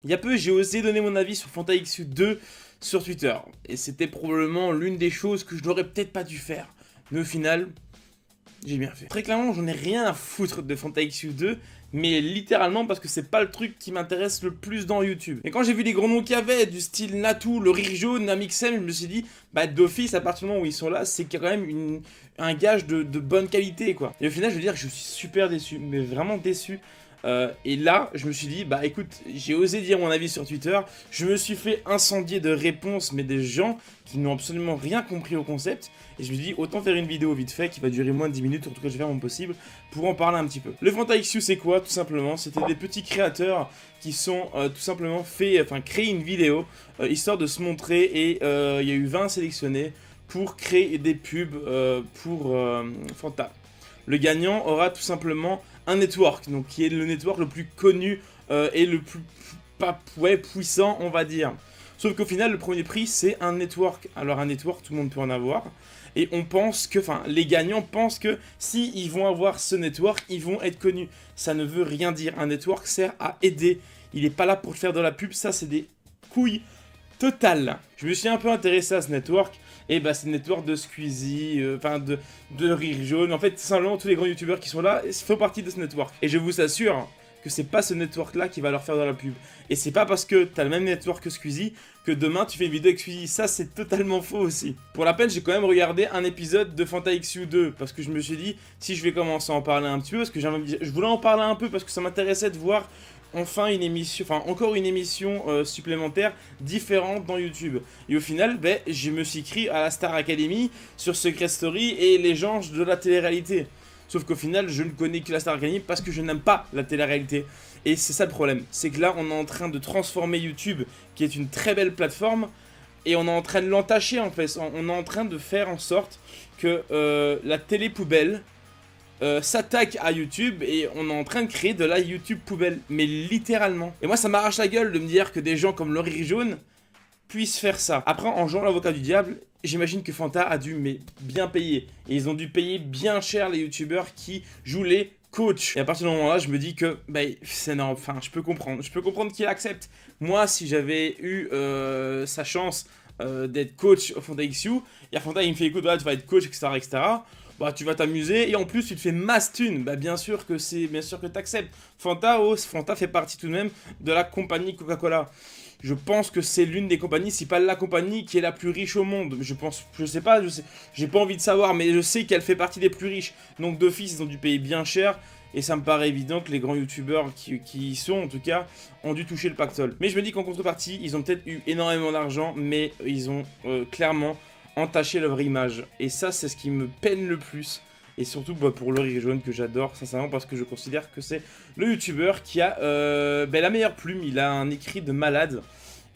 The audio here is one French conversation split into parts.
Il y a peu, j'ai osé donner mon avis sur FantaXU 2 sur Twitter. Et c'était probablement l'une des choses que je n'aurais peut-être pas dû faire. Mais au final, j'ai bien fait. Très clairement, j'en ai rien à foutre de FantaXU 2, mais littéralement parce que c'est pas le truc qui m'intéresse le plus dans YouTube. Et quand j'ai vu les gros noms qu'il y avait, du style Natou, le Rire Jaune, Amixem, je me suis dit, bah d'office, à partir du moment où ils sont là, c'est quand même un gage de bonne qualité, quoi. Et au final, je veux dire, je suis super déçu, mais vraiment déçu. Et là, je me suis dit, bah écoute, j'ai osé dire mon avis sur Twitter, je me suis fait incendier de réponses, mais des gens qui n'ont absolument rien compris au concept, et je me suis dit, autant faire une vidéo vite fait, qui va durer moins de 10 minutes, en tout cas je vais faire mon possible, pour en parler un petit peu. Le FantaXU c'est quoi, tout simplement? C'était des petits créateurs qui sont tout simplement créé une vidéo, histoire de se montrer, et il y a eu 20 sélectionnés pour créer des pubs pour Fanta. Le gagnant aura tout simplement un network, donc qui est le network le plus connu et le plus puissant, on va dire. Sauf qu'au final, le premier prix, c'est un network. Alors un network, tout le monde peut en avoir. Et on pense que, les gagnants pensent que si ils vont avoir ce network, ils vont être connus. Ça ne veut rien dire. Un network sert à aider. Il n'est pas là pour faire de la pub. Ça, c'est des couilles totales. Je me suis un peu intéressé à ce network. Et bah c'est le network de Squeezie, de Rire Jaune. En fait, simplement, tous les grands youtubeurs qui sont là font partie de ce network. Et je vous assure que c'est pas ce network-là qui va leur faire de la pub. Et c'est pas parce que t'as le même network que Squeezie que demain tu fais une vidéo avec Squeezie. Ça, c'est totalement faux aussi. Pour la peine, j'ai quand même regardé un épisode de FantaXU 2 parce que je me suis dit, si je vais commencer à en parler un petit peu, parce que je voulais en parler un peu parce que ça m'intéressait de voir enfin encore une émission supplémentaire différente dans YouTube. Et au final, je me suis inscrit à la Star Academy sur Secret Story et les gens de la télé-réalité. Sauf qu'au final, je ne connais que la Star Academy parce que je n'aime pas la télé-réalité. Et c'est ça le problème, c'est que là, on est en train de transformer YouTube, qui est une très belle plateforme, et on est en train de l'entacher en fait. On est en train de faire en sorte que la télé poubelle s'attaque à YouTube et on est en train de créer de la YouTube poubelle, mais littéralement. Et moi ça m'arrache la gueule de me dire que des gens comme le Rire Jaune puissent faire ça. Après, en jouant l'avocat du diable, j'imagine que Fanta a dû bien payer. Et ils ont dû payer bien cher les youtubeurs qui jouent les coachs. Et à partir du moment là, je me dis que c'est normal, je peux comprendre. Je peux comprendre qu'il accepte. Moi, si j'avais eu sa chance d'être coach au FantaXU, et Fanta il me fait écoute, voilà, tu vas être coach, etc., etc., bah tu vas t'amuser et en plus tu te fais masse thune. Bah bien sûr que t'acceptes. Fanta fait partie tout de même de la compagnie Coca-Cola. Je pense que c'est l'une des compagnies, si pas la compagnie qui est la plus riche au monde. Je sais pas, j'ai pas envie de savoir, mais je sais qu'elle fait partie des plus riches. Donc d'office, ils ont dû payer bien cher. Et ça me paraît évident que les grands youtubeurs qui y sont, en tout cas, ont dû toucher le pactole. Mais je me dis qu'en contrepartie, ils ont peut-être eu énormément d'argent, mais ils ont clairement entacher leur image. Et ça, c'est ce qui me peine le plus. Et surtout pour le Rire Jaune que j'adore, sincèrement, parce que je considère que c'est le youtubeur qui a la meilleure plume. Il a un écrit de malade.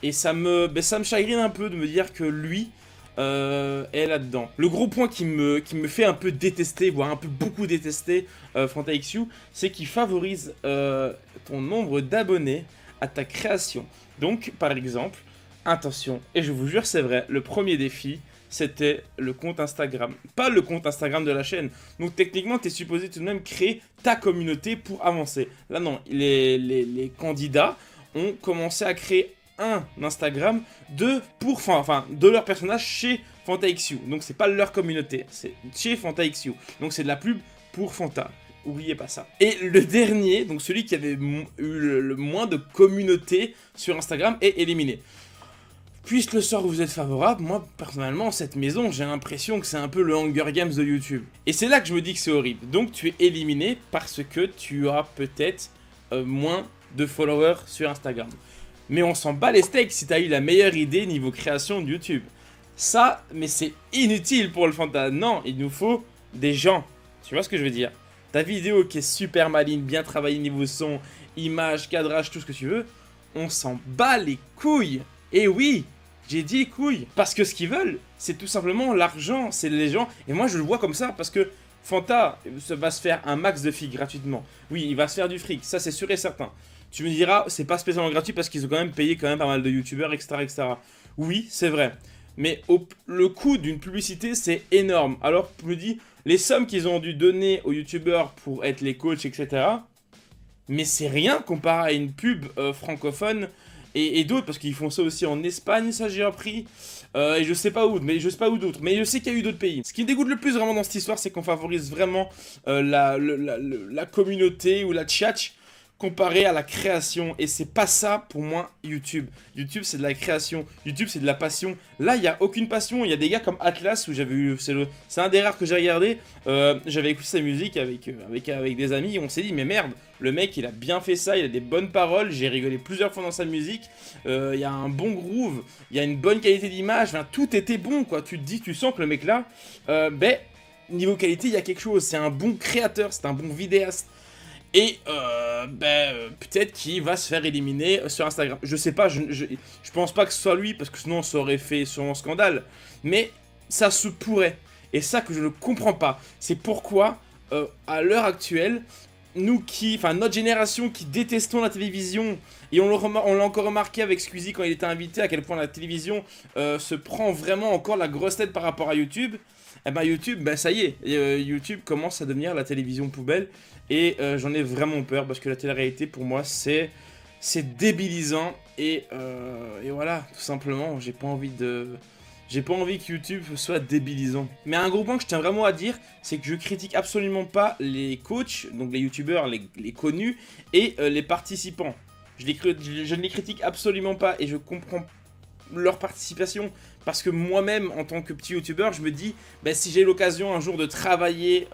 Et ça me chagrine un peu de me dire que lui est là-dedans. Le gros point qui me fait un peu détester, voire un peu beaucoup détester FantaXU, c'est qu'il favorise ton nombre d'abonnés à ta création. Donc, par exemple, attention, et je vous jure c'est vrai, le premier défi, c'était le compte Instagram. Pas le compte Instagram de la chaîne. Donc techniquement, tu es supposé tout de même créer ta communauté pour avancer. Là non, les candidats ont commencé à créer un Instagram de leur personnage chez FantaXU. Donc c'est pas leur communauté, c'est chez FantaXU. Donc c'est de la pub pour Fanta. Oubliez pas ça. Et le dernier, donc celui qui avait eu le moins de communauté sur Instagram, est éliminé. Puisque le sort vous êtes favorable, moi personnellement, cette maison, j'ai l'impression que c'est un peu le Hunger Games de YouTube. Et c'est là que je me dis que c'est horrible. Donc tu es éliminé parce que tu as peut-être moins de followers sur Instagram. Mais on s'en bat les steaks si t'as eu la meilleure idée niveau création de YouTube. Ça, mais c'est inutile pour le Fanta. Non, il nous faut des gens. Tu vois ce que je veux dire? Ta vidéo qui est super maligne, bien travaillée niveau son, image, cadrage, tout ce que tu veux, on s'en bat les couilles. Et oui, j'ai dit couilles. Parce que ce qu'ils veulent, c'est tout simplement l'argent. C'est les gens. Et moi, je le vois comme ça parce que Fanta va se faire un max de filles gratuitement. Oui, il va se faire du fric. Ça, c'est sûr et certain. Tu me diras, c'est pas spécialement gratuit parce qu'ils ont quand même payé pas mal de youtubeurs, etc., etc. Oui, c'est vrai. Mais le coût d'une publicité, c'est énorme. Alors, je me dis, les sommes qu'ils ont dû donner aux youtubeurs pour être les coachs, etc., mais c'est rien comparé à une pub francophone et d'autres, parce qu'ils font ça aussi en Espagne, ça j'ai appris, et je sais pas où, mais je sais pas où d'autres, mais je sais qu'il y a eu d'autres pays. Ce qui me dégoûte le plus vraiment dans cette histoire, c'est qu'on favorise vraiment la communauté ou la tchatch comparé à la création, et c'est pas ça pour moi YouTube. YouTube c'est de la création, YouTube c'est de la passion. Là il y a aucune passion, il y a des gars comme Atlas où j'avais eu, c'est un des rares que j'ai regardé, j'avais écouté sa musique avec des amis et on s'est dit mais merde, le mec il a bien fait ça, il a des bonnes paroles, j'ai rigolé plusieurs fois dans sa musique, il y a un bon groove, il y a une bonne qualité d'image, enfin, tout était bon quoi, tu te dis, tu sens que le mec là, niveau qualité il y a quelque chose, c'est un bon créateur, c'est un bon vidéaste. Et peut-être qu'il va se faire éliminer sur Instagram. Je sais pas, je pense pas que ce soit lui, parce que sinon ça aurait fait son scandale. Mais ça se pourrait. Et ça que je ne comprends pas, c'est pourquoi, à l'heure actuelle, notre génération qui détestons la télévision, et on l'a encore remarqué avec Squeezie quand il était invité, à quel point la télévision se prend vraiment encore la grosse tête par rapport à YouTube. Eh ben YouTube, ça y est, YouTube commence à devenir la télévision poubelle, et j'en ai vraiment peur, parce que la télé-réalité pour moi c'est débilisant, et voilà, tout simplement, j'ai pas envie que YouTube soit débilisant. Mais un gros point que je tiens vraiment à dire, c'est que je critique absolument pas les coachs, donc les youtubeurs, les connus, et les participants. Je ne les critique absolument pas, et je comprends leur participation, parce que moi-même, en tant que petit youtubeur, je me dis, si j'ai l'occasion un jour de travailler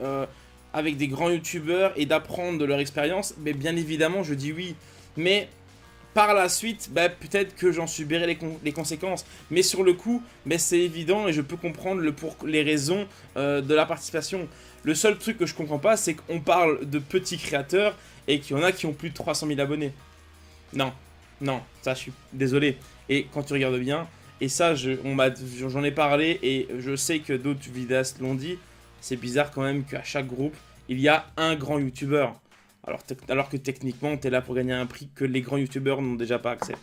avec des grands youtubeurs et d'apprendre de leur expérience, bien évidemment, je dis oui. Mais par la suite, peut-être que j'en subirai les conséquences. Mais sur le coup, c'est évident et je peux comprendre les raisons de la participation. Le seul truc que je comprends pas, c'est qu'on parle de petits créateurs et qu'il y en a qui ont plus de 300 000 abonnés. Non, ça je suis désolé. Et quand tu regardes bien, et ça j'en ai parlé et je sais que d'autres vidéastes l'ont dit, c'est bizarre quand même qu'à chaque groupe, il y a un grand youtubeur. Alors que techniquement, t'es là pour gagner un prix que les grands youtubeurs n'ont déjà pas accès.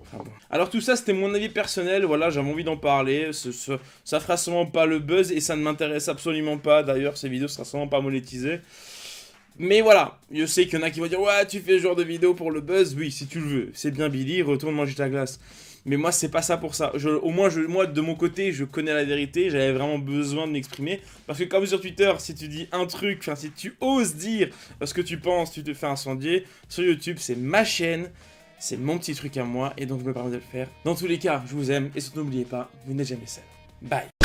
Enfin bon. Alors tout ça, c'était mon avis personnel, voilà, j'avais envie d'en parler. Ça fera sûrement pas le buzz et ça ne m'intéresse absolument pas. D'ailleurs, ces vidéos sera sûrement pas monétisées. Mais voilà, je sais qu'il y en a qui vont dire « Ouais, tu fais ce genre de vidéo pour le buzz ». Oui, si tu le veux. C'est bien Billy, retourne manger ta glace. Mais moi, c'est pas ça pour ça. Au moins, moi, de mon côté, je connais la vérité. J'avais vraiment besoin de m'exprimer. Parce que comme sur Twitter, si tu dis un truc, enfin, si tu oses dire ce que tu penses, tu te fais incendier. Sur YouTube, c'est ma chaîne. C'est mon petit truc à moi. Et donc, je me permets de le faire. Dans tous les cas, je vous aime. Et surtout, n'oubliez pas, vous n'êtes jamais seul. Bye.